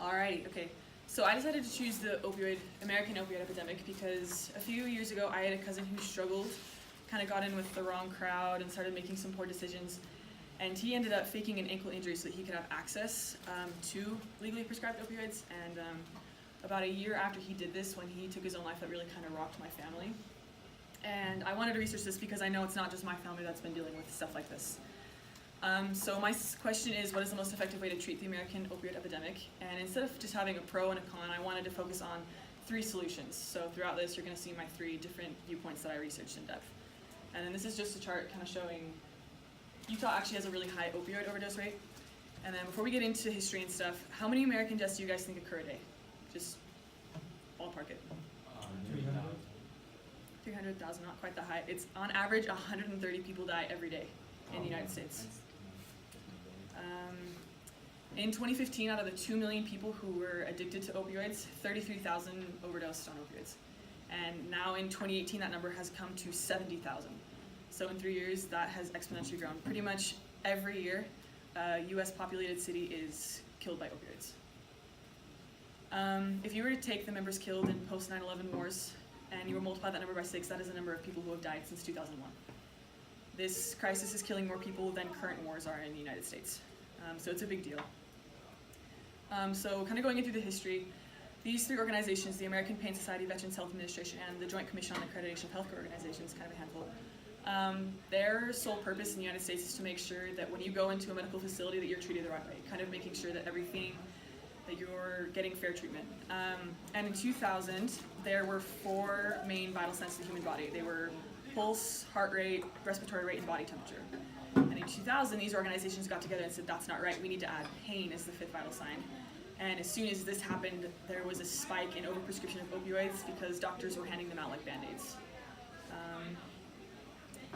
Alrighty, okay. So I decided to choose the American opioid epidemic because a few years ago I had a cousin who struggled, kind of got in with the wrong crowd and started making some poor decisions. And he ended up faking an ankle injury so that he could have access to legally prescribed opioids. And about a year after he did this, when he took his own life, that really kind of rocked my family. And I wanted to research this because I know it's not just my family that's been dealing with stuff like this. So my question is, what is the most effective way to treat the American opioid epidemic? And instead of just having a pro and a con, I wanted to focus on 3 solutions. So throughout this, you're going to see my 3 different viewpoints that I researched in depth. And then this is just a chart kind of showing Utah actually has a really high opioid overdose rate. And then before we get into history and stuff, how many American deaths do you guys think occur a day? Just ballpark it. 300,000, not quite that high. It's on average 130 people die every day in the United States. In 2015, out of the 2 million people who were addicted to opioids, 33,000 overdosed on opioids. And now in 2018, that number has come to 70,000. So in 3 years, that has exponentially grown. Pretty much every year, a US populated city is killed by opioids. If you were to take the members killed in post 9/11 wars, and you were multiply that number by 6, that is the number of people who have died since 2001. This crisis is killing more people than current wars are in the United States. So it's a big deal. So kind of going into the history, these 3 organizations, the American Pain Society, Veterans Health Administration, and the Joint Commission on the Accreditation of Healthcare Organizations, kind of a handful, their sole purpose in the United States is to make sure that when you go into a medical facility that you're treated the right way, kind of making sure that that you're getting fair treatment. And in 2000, there were 4 main vital signs of the human body. They were pulse, heart rate, respiratory rate, and body temperature. And in 2000, these organizations got together and said, that's not right, we need to add pain as the 5th vital sign. And as soon as this happened, there was a spike in overprescription of opioids because doctors were handing them out like Band-Aids.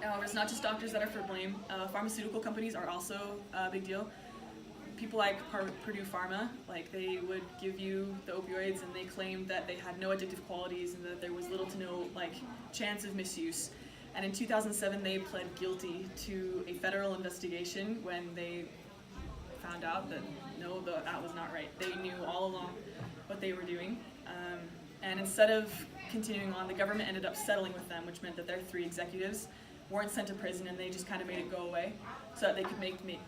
However, it's not just doctors that are for blame. Pharmaceutical companies are also a big deal. People like Purdue Pharma, like they would give you the opioids and they claimed that they had no addictive qualities and that there was little to no chance of misuse. And in 2007, they pled guilty to a federal investigation when they found out that no, that was not right. They knew all along what they were doing. And instead of continuing on, the government ended up settling with them, which meant that their 3 executives weren't sent to prison and they just kind of made it go away so that they could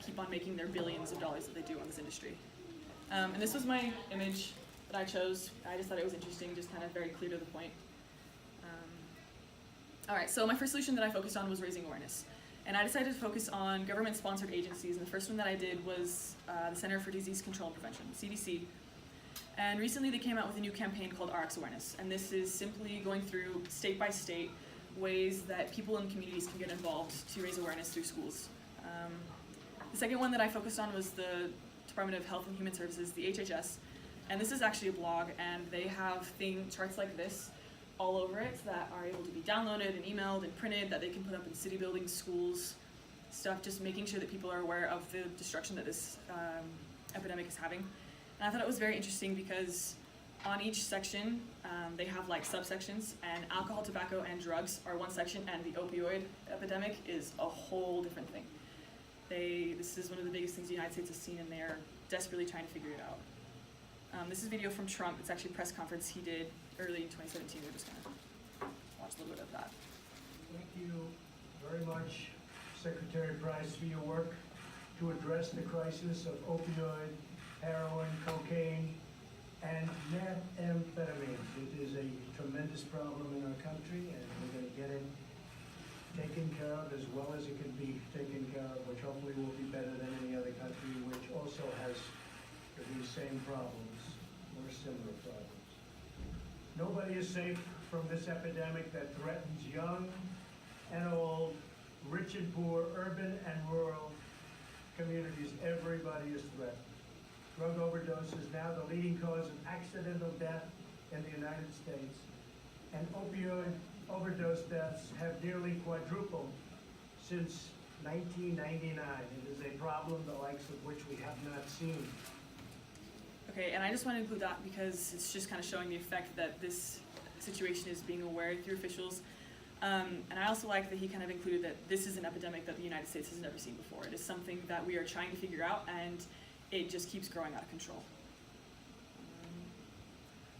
keep on making their billions of dollars that they do on this industry. And this was my image that I chose. I just thought it was interesting, just kind of very clear to the point. Alright, so my first solution that I focused on was raising awareness. And I decided to focus on government-sponsored agencies, and the first one that I did was the Center for Disease Control and Prevention, CDC. And recently they came out with a new campaign called RX Awareness, and this is simply going through state by state ways that people in communities can get involved to raise awareness through schools. The second one that I focused on was the Department of Health and Human Services, the HHS, and this is actually a blog, and they have charts like this all over it that are able to be downloaded and emailed and printed that they can put up in city buildings, schools, stuff, just making sure that people are aware of the destruction that this epidemic is having. And I thought it was very interesting because on each section, they have subsections, and alcohol, tobacco, and drugs are one section, and the opioid epidemic is a whole different thing. This is one of the biggest things the United States has seen, and they're desperately trying to figure it out. This is video from Trump. It's actually a press conference he did early in 2017. We're just going to watch a little bit of that. Thank you very much, Secretary Price, for your work to address the crisis of opioid, heroin, cocaine, and methamphetamine. It is a tremendous problem in our country, and we're going to get it taken care of as well as it can be taken care of, which hopefully will be better than any other country, which also has these same problems, or similar problems. Nobody is safe from this epidemic that threatens young and old, rich and poor, urban and rural communities. Everybody is threatened. Drug overdose is now the leading cause of accidental death in the United States, and opioid overdose deaths have nearly quadrupled since 1999. It is a problem the likes of which we have not seen. Okay, and I just want to include that because it's just kind of showing the effect that this situation is being aware through officials. And I also like that he kind of included that this is an epidemic that the United States has never seen before. It is something that we are trying to figure out, and it just keeps growing out of control.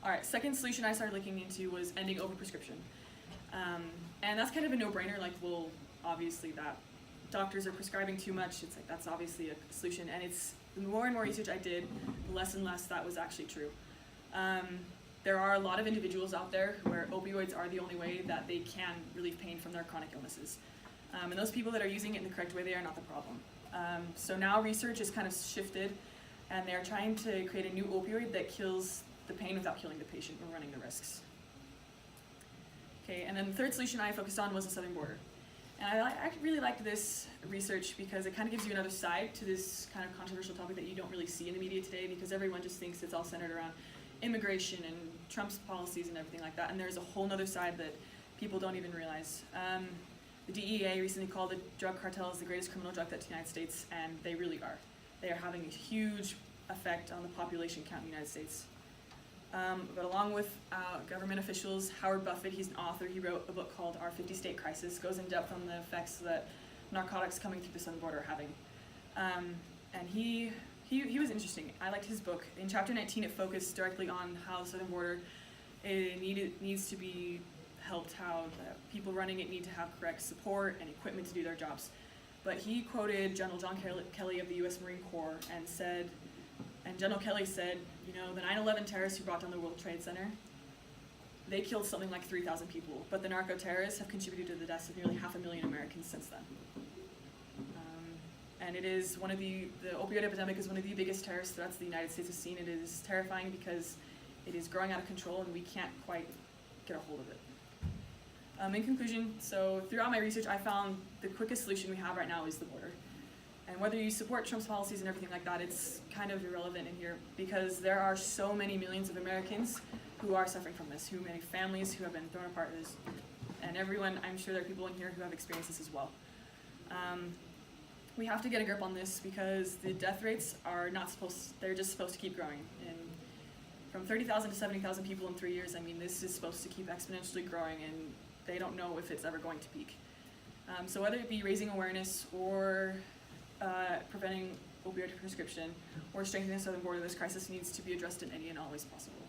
All right, second solution I started looking into was ending overprescription. And that's kind of a no-brainer, like, well, obviously that doctors are prescribing too much, it's like, that's obviously a solution, and it's, the more and more research I did, the less and less that was actually true. There are a lot of individuals out there where opioids are the only way that they can relieve pain from their chronic illnesses. And those people that are using it in the correct way, they are not the problem. So now research is kind of shifted, and they're trying to create a new opioid that kills the pain without killing the patient or running the risks. Okay, and then the third solution I focused on was the southern border. And I really liked this research because it kind of gives you another side to this kind of controversial topic that you don't really see in the media today, because everyone just thinks it's all centered around immigration and Trump's policies and everything like that, and there's a whole other side that people don't even realize. The DEA recently called the drug cartels the greatest criminal drug threat to the United States, and they really are. They are having a huge effect on the population count in the United States. But along with government officials, Howard Buffett, he's an author, he wrote a book called Our 50-State Crisis, goes in depth on the effects that narcotics coming through the southern border are having. And he was interesting. I liked his book. In chapter 19, it focused directly on how the southern border needs to be helped, how the people running it need to have correct support and equipment to do their jobs. But he quoted General John Kelly of the U.S. Marine Corps and said, and General Kelly said, you know, the 9/11 terrorists who brought down the World Trade Center, they killed something like 3,000 people, but the narco-terrorists have contributed to the deaths of nearly 500,000 Americans since then. And it is one of the opioid epidemic is one of the biggest terrorist threats the United States has seen. It is terrifying because it is growing out of control and we can't quite get a hold of it. In conclusion, so throughout my research, I found the quickest solution we have right now is the border. And whether you support Trump's policies and everything like that, it's kind of irrelevant in here because there are so many millions of Americans who are suffering from this, many families who have been thrown apart, and everyone, I'm sure there are people in here who have experienced this as well. We have to get a grip on this because the death rates are they're just supposed to keep growing. And from 30,000 to 70,000 people in 3 years, I mean, this is supposed to keep exponentially growing, and they don't know if it's ever going to peak. So whether it be raising awareness or preventing opioid prescription or strengthening the southern border, this crisis needs to be addressed in any and all ways possible.